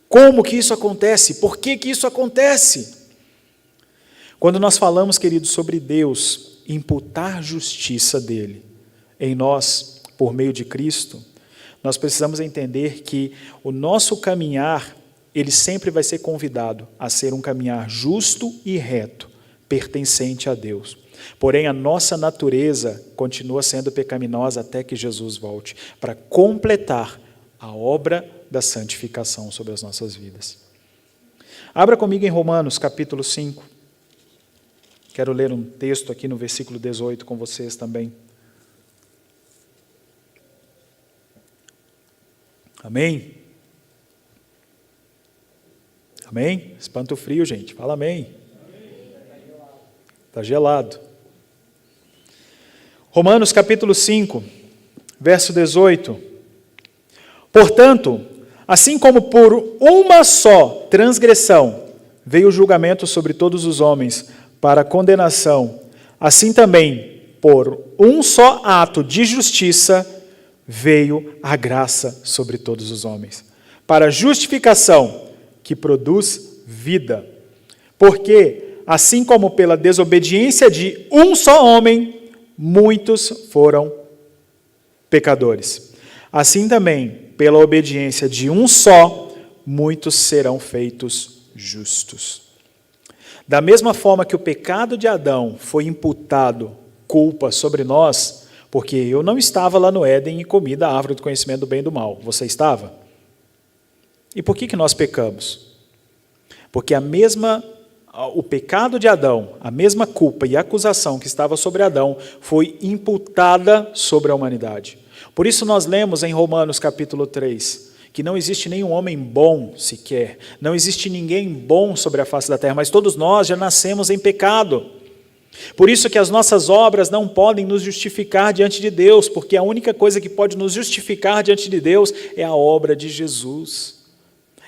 Speaker 1: Como que isso acontece? Por que que isso acontece? Quando nós falamos, queridos, sobre Deus imputar justiça dele em nós, por meio de Cristo, nós precisamos entender que o nosso caminhar, ele sempre vai ser convidado a ser um caminhar justo e reto, pertencente a Deus. Porém, a nossa natureza continua sendo pecaminosa até que Jesus volte, para completar a obra da santificação sobre as nossas vidas. Abra comigo em Romanos, capítulo 5. Quero ler um texto aqui no versículo 18 com vocês também. Amém? Amém? Espanta o frio, gente. Fala amém. Está gelado. Romanos capítulo 5, verso 18. Portanto, assim como por uma só transgressão veio o julgamento sobre todos os homens para condenação, assim também por um só ato de justiça veio a graça sobre todos os homens, para justificação que produz vida. Porque, assim como pela desobediência de um só homem, muitos foram pecadores, assim também, pela obediência de um só, muitos serão feitos justos. Da mesma forma que o pecado de Adão foi imputado culpa sobre nós, porque eu não estava lá no Éden e comi da árvore do conhecimento do bem e do mal. Você estava? E por que nós pecamos? Porque o pecado de Adão, a mesma culpa e acusação que estava sobre Adão, foi imputada sobre a humanidade. Por isso nós lemos em Romanos capítulo 3, que não existe nenhum homem bom sequer, não existe ninguém bom sobre a face da terra, mas todos nós já nascemos em pecado. Por isso que as nossas obras não podem nos justificar diante de Deus, porque a única coisa que pode nos justificar diante de Deus é a obra de Jesus,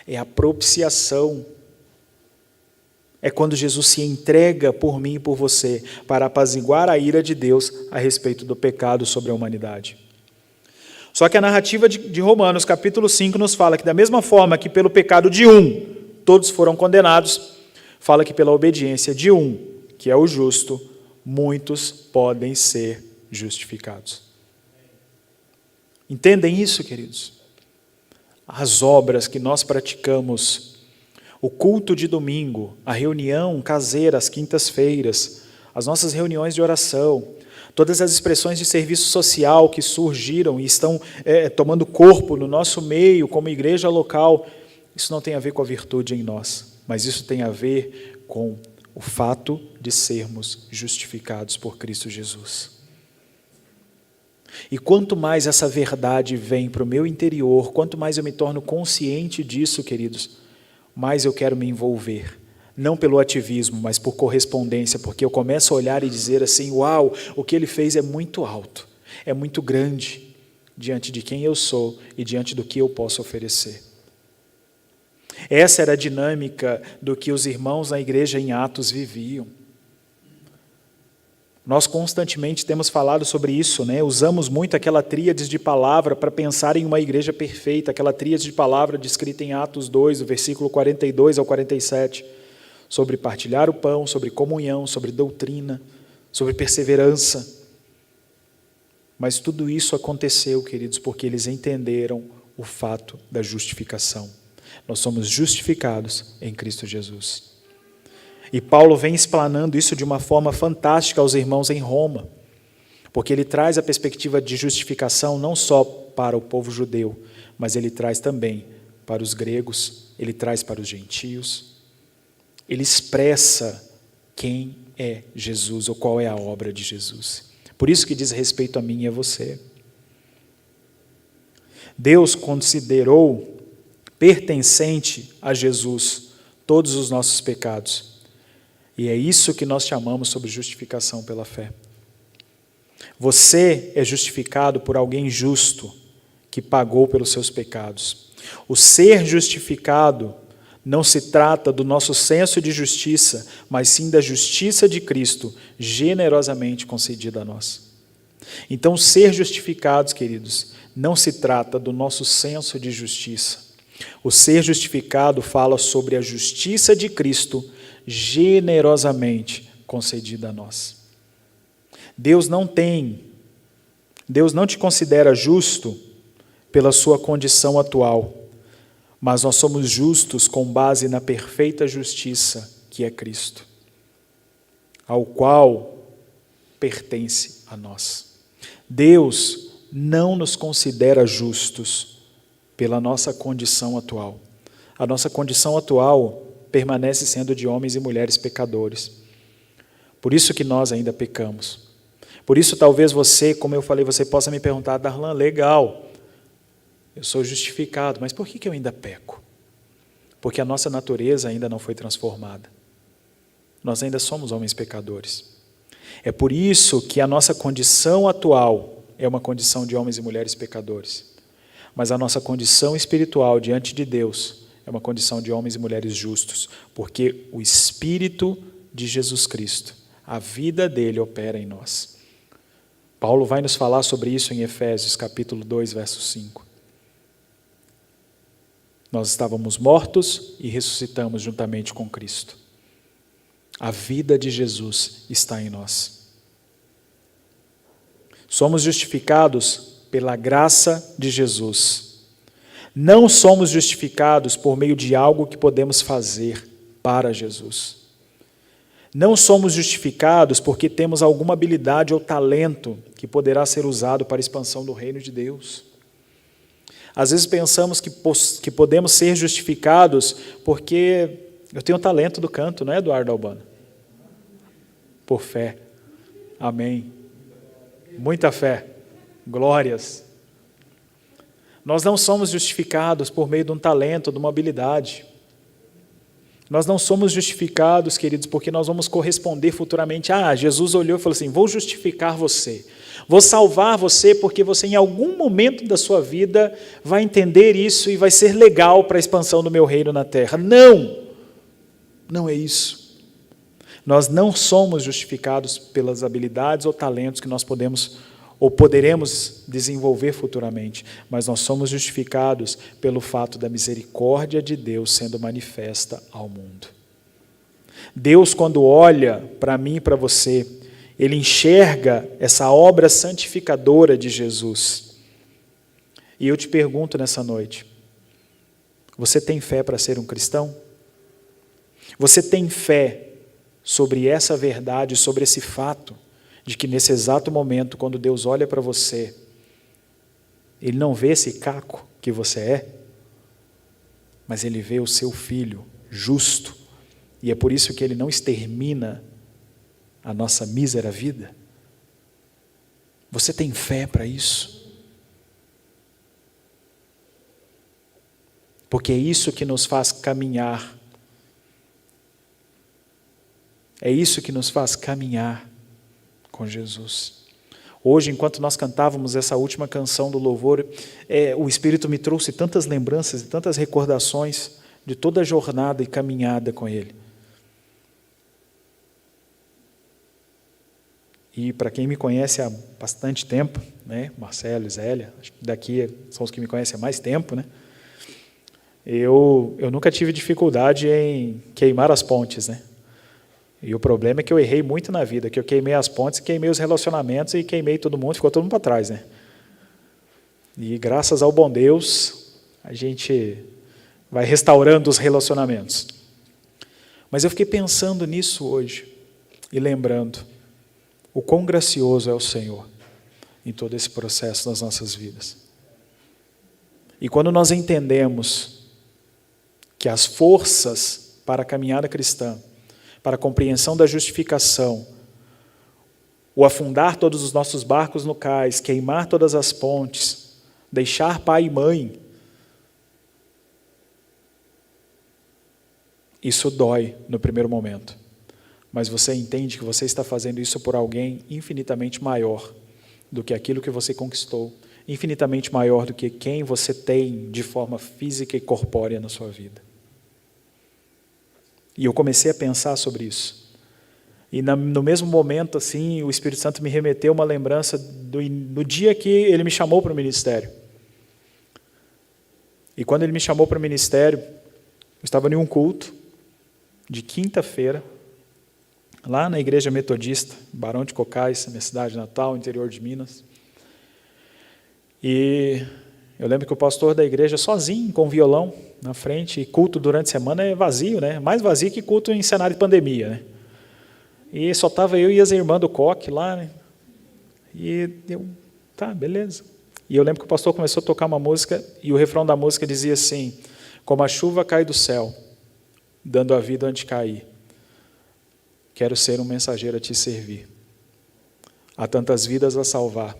Speaker 1: é a propiciação. É quando Jesus se entrega por mim e por você para apaziguar a ira de Deus a respeito do pecado sobre a humanidade. Só que a narrativa de Romanos, capítulo 5, nos fala que da mesma forma que pelo pecado de um, todos foram condenados, fala que pela obediência de um, que é o justo, muitos podem ser justificados. Entendem isso, queridos? As obras que nós praticamos, o culto de domingo, a reunião caseira às quintas-feiras, as nossas reuniões de oração, Todas as expressões de serviço social que surgiram e estão tomando corpo no nosso meio, como igreja local, isso não tem a ver com a virtude em nós, mas isso tem a ver com o fato de sermos justificados por Cristo Jesus. E quanto mais essa verdade vem para o meu interior, quanto mais eu me torno consciente disso, queridos, mais eu quero me envolver. Não pelo ativismo, mas por correspondência, porque eu começo a olhar e dizer assim, uau, o que ele fez é muito alto, é muito grande, diante de quem eu sou e diante do que eu posso oferecer. Essa era a dinâmica do que os irmãos na igreja em Atos viviam. Nós constantemente temos falado sobre isso, né? Usamos muito aquela tríade de palavra para pensar em uma igreja perfeita, aquela tríade de palavra descrita em Atos 2, do versículo 42 ao 47, sobre partilhar o pão, sobre comunhão, sobre doutrina, sobre perseverança. Mas tudo isso aconteceu, queridos, porque eles entenderam o fato da justificação. Nós somos justificados em Cristo Jesus. E Paulo vem explanando isso de uma forma fantástica aos irmãos em Roma, porque ele traz a perspectiva de justificação não só para o povo judeu, mas ele traz também para os gregos, ele traz para os gentios. Ele expressa quem é Jesus ou qual é a obra de Jesus. Por isso que diz respeito a mim e a você. Deus considerou pertencente a Jesus todos os nossos pecados. E é isso que nós chamamos sobre justificação pela fé. Você é justificado por alguém justo que pagou pelos seus pecados. O ser justificado não se trata do nosso senso de justiça, mas sim da justiça de Cristo, generosamente concedida a nós. Então, ser justificados, queridos, não se trata do nosso senso de justiça. O ser justificado fala sobre a justiça de Cristo, generosamente concedida a nós. Deus não te considera justo pela sua condição atual, mas nós somos justos com base na perfeita justiça que é Cristo, ao qual pertence a nós. Deus não nos considera justos pela nossa condição atual. A nossa condição atual permanece sendo de homens e mulheres pecadores. Por isso que nós ainda pecamos. Por isso talvez você, como eu falei, você possa me perguntar, Darlan, legal, eu sou justificado, mas por que eu ainda peco? Porque a nossa natureza ainda não foi transformada. Nós ainda somos homens pecadores. É por isso que a nossa condição atual é uma condição de homens e mulheres pecadores. Mas a nossa condição espiritual diante de Deus é uma condição de homens e mulheres justos, porque o Espírito de Jesus Cristo, a vida dele opera em nós. Paulo vai nos falar sobre isso em Efésios, capítulo 2, verso 5. Nós estávamos mortos e ressuscitamos juntamente com Cristo. A vida de Jesus está em nós. Somos justificados pela graça de Jesus. Não somos justificados por meio de algo que podemos fazer para Jesus. Não somos justificados porque temos alguma habilidade ou talento que poderá ser usado para a expansão do reino de Deus. Às vezes pensamos que podemos ser justificados porque eu tenho talento do canto, não é, Eduardo Albano? Por fé. Amém. Muita fé. Glórias. Nós não somos justificados por meio de um talento, de uma habilidade. Nós não somos justificados, queridos, porque nós vamos corresponder futuramente. Jesus olhou e falou assim, vou justificar você. Vou salvar você porque você em algum momento da sua vida vai entender isso e vai ser legal para a expansão do meu reino na terra. Não! Não é isso. Nós não somos justificados pelas habilidades ou talentos que nós podemos ou poderemos desenvolver futuramente, mas nós somos justificados pelo fato da misericórdia de Deus sendo manifesta ao mundo. Deus, quando olha para mim e para você, Ele enxerga essa obra santificadora de Jesus. E eu te pergunto nessa noite, você tem fé para ser um cristão? Você tem fé sobre essa verdade, sobre esse fato, de que nesse exato momento, quando Deus olha para você, Ele não vê esse caco que você é, mas Ele vê o seu filho justo, e é por isso que Ele não extermina a nossa mísera vida? Você tem fé para isso? Porque é isso que nos faz caminhar. É isso que nos faz caminhar com Jesus. Hoje, enquanto nós cantávamos essa última canção do louvor, o Espírito me trouxe tantas lembranças e tantas recordações de toda a jornada e caminhada com Ele. E para quem me conhece há bastante tempo, né, Marcelo, Zélia, acho que daqui são os que me conhecem há mais tempo, né, eu nunca tive dificuldade em queimar as pontes, né? E o problema é que eu errei muito na vida, que eu queimei as pontes, queimei os relacionamentos e queimei todo mundo, ficou todo mundo para trás, né? E graças ao bom Deus, a gente vai restaurando os relacionamentos. Mas eu fiquei pensando nisso hoje e lembrando o quão gracioso é o Senhor em todo esse processo das nossas vidas. E quando nós entendemos que as forças para a caminhada cristã, para a compreensão da justificação, o afundar todos os nossos barcos no cais, queimar todas as pontes, deixar pai e mãe, isso dói no primeiro momento. Mas você entende que você está fazendo isso por alguém infinitamente maior do que aquilo que você conquistou, infinitamente maior do que quem você tem de forma física e corpórea na sua vida. E eu comecei a pensar sobre isso. E no mesmo momento, assim, o Espírito Santo me remeteu uma lembrança do dia que Ele me chamou para o ministério. E quando Ele me chamou para o ministério, eu estava em um culto de quinta-feira, lá na Igreja Metodista, Barão de Cocais, minha cidade natal, interior de Minas. E eu lembro que o pastor da igreja, sozinho, com violão na frente, e culto durante a semana é vazio, né? Mais vazio que culto em cenário de pandemia, né? E só estava eu e as irmãs do coque lá, né? E eu, tá, beleza. E eu lembro que o pastor começou a tocar uma música, e o refrão da música dizia assim: como a chuva cai do céu, dando a vida onde cair, quero ser um mensageiro a te servir. Há tantas vidas a salvar,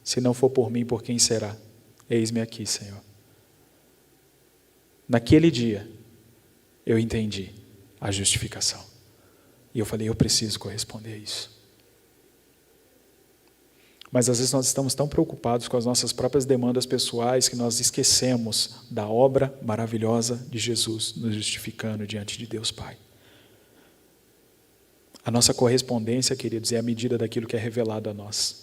Speaker 1: se não for por mim, por quem será? Eis-me aqui, Senhor. Naquele dia, eu entendi a justificação. E eu falei, eu preciso corresponder a isso. Mas às vezes nós estamos tão preocupados com as nossas próprias demandas pessoais que nós esquecemos da obra maravilhosa de Jesus nos justificando diante de Deus Pai. A nossa correspondência, queridos, é a medida daquilo que é revelado a nós.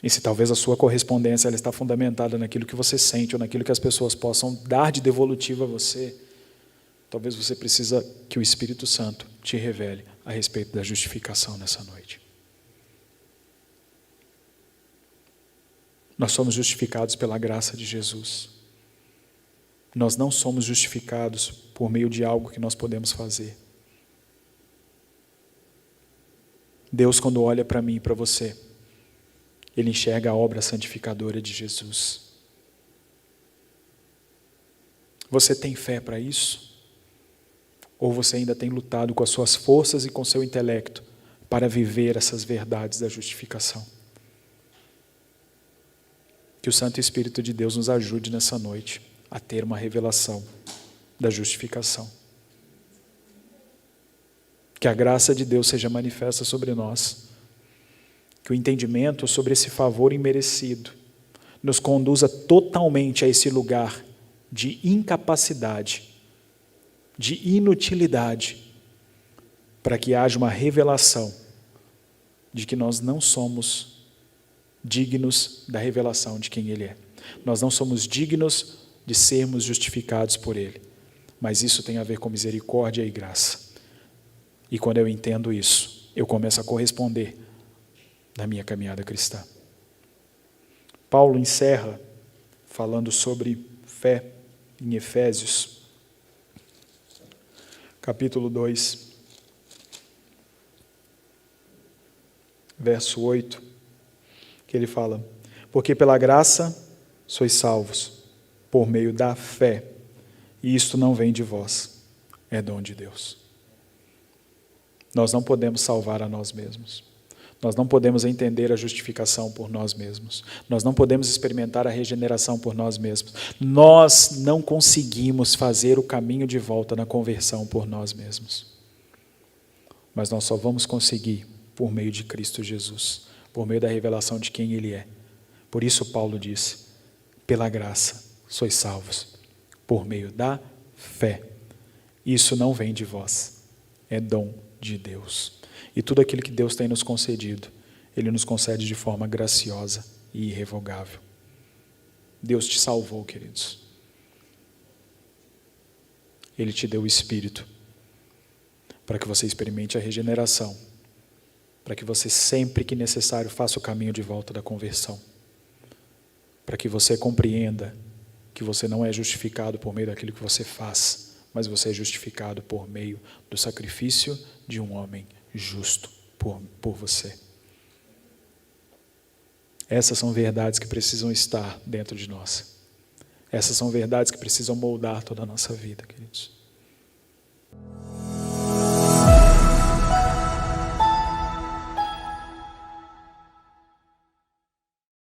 Speaker 1: E se talvez a sua correspondência ela está fundamentada naquilo que você sente ou naquilo que as pessoas possam dar de devolutivo a você, talvez você precisa que o Espírito Santo te revele a respeito da justificação nessa noite. Nós somos justificados pela graça de Jesus. Nós não somos justificados por meio de algo que nós podemos fazer. Deus, quando olha para mim e para você, Ele enxerga a obra santificadora de Jesus. Você tem fé para isso? Ou você ainda tem lutado com as suas forças e com seu intelecto para viver essas verdades da justificação? Que o Santo Espírito de Deus nos ajude nessa noite a ter uma revelação da justificação. Que a graça de Deus seja manifesta sobre nós. Que o entendimento sobre esse favor imerecido nos conduza totalmente a esse lugar de incapacidade, de inutilidade, para que haja uma revelação de que nós não somos dignos da revelação de quem Ele é. Nós não somos dignos de sermos justificados por Ele, mas isso tem a ver com misericórdia e graça. E quando eu entendo isso, eu começo a corresponder na minha caminhada cristã. Paulo encerra falando sobre fé em Efésios, capítulo 2, verso 8, que ele fala: porque pela graça sois salvos, por meio da fé, e isto não vem de vós, é dom de Deus. Nós não podemos salvar a nós mesmos. Nós não podemos entender a justificação por nós mesmos. Nós não podemos experimentar a regeneração por nós mesmos. Nós não conseguimos fazer o caminho de volta na conversão por nós mesmos. Mas nós só vamos conseguir por meio de Cristo Jesus, por meio da revelação de quem Ele é. Por isso Paulo disse: pela graça sois salvos, por meio da fé. Isso não vem de vós, é dom de Deus. E tudo aquilo que Deus tem nos concedido, Ele nos concede de forma graciosa e irrevogável. Deus te salvou, queridos. Ele te deu o Espírito para que você experimente a regeneração, para que você sempre que necessário faça o caminho de volta da conversão, para que você compreenda que você não é justificado por meio daquilo que você faz, mas você é justificado por meio do sacrifício de um homem justo por você. Essas são verdades que precisam estar dentro de nós. Essas são verdades que precisam moldar toda a nossa vida, queridos.